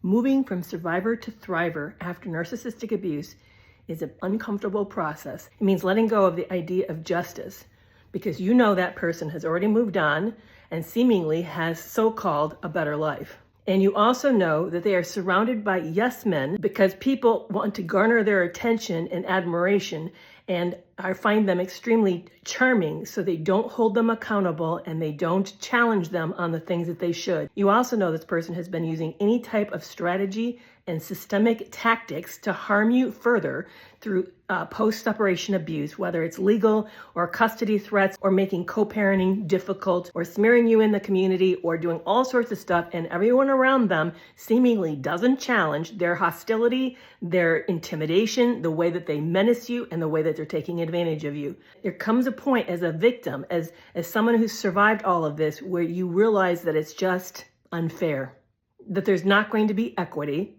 Moving from survivor to thriver after narcissistic abuse is an uncomfortable process. It means letting go of the idea of justice because you know that person has already moved on and seemingly has so-called a better life. And you also know that they are surrounded by yes men because people want to garner their attention and admiration, and I find them extremely charming, so they don't hold them accountable and they don't challenge them on the things that they should. You also know this person has been using any type of strategy and systemic tactics to harm you further through post-separation abuse, whether it's legal or custody threats or making co-parenting difficult or smearing you in the community or doing all sorts of stuff, and everyone around them seemingly doesn't challenge their hostility, their intimidation, the way that they menace you, and the way that they're taking advantage of you. There comes a point as a victim, as someone who's survived all of this, where you realize that it's just unfair, that there's not going to be equity,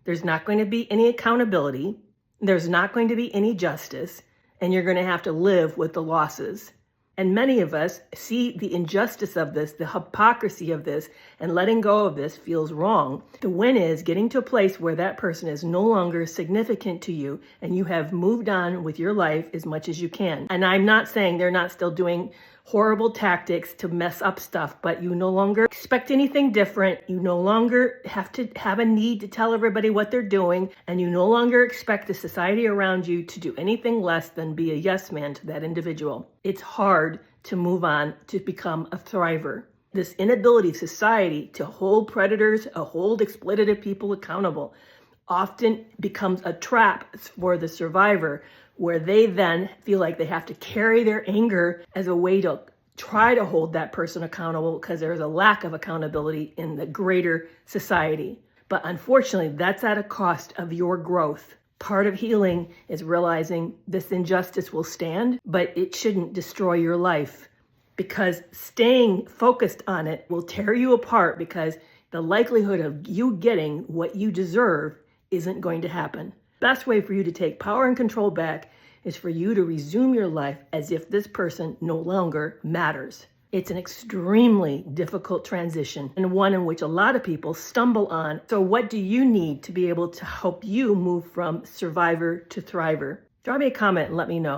there's not going to be any accountability, there's not going to be any justice, and you're going to have to live with the losses. And many of us see the injustice of this, the hypocrisy of this, and letting go of this feels wrong. The win is getting to a place where that person is no longer significant to you and you have moved on with your life as much as you can. And I'm not saying they're not still doing horrible tactics to mess up stuff, but you no longer expect anything different. You no longer have to have a need to tell everybody what they're doing, and you no longer expect the society around you to do anything less than be a yes man to that individual. It's hard to move on to become a thriver. This inability of society to hold predators, hold exploitative people accountable, often becomes a trap for the survivor, where they then feel like they have to carry their anger as a way to try to hold that person accountable because there's a lack of accountability in the greater society. But unfortunately, that's at a cost of your growth. Part of healing is realizing this injustice will stand, but it shouldn't destroy your life, because staying focused on it will tear you apart, because the likelihood of you getting what you deserve isn't going to happen. Best way for you to take power and control back is for you to resume your life as if this person no longer matters. It's an extremely difficult transition, and one in which a lot of people stumble on. So what do you need to be able to help you move from survivor to thriver? Drop me a comment and let me know.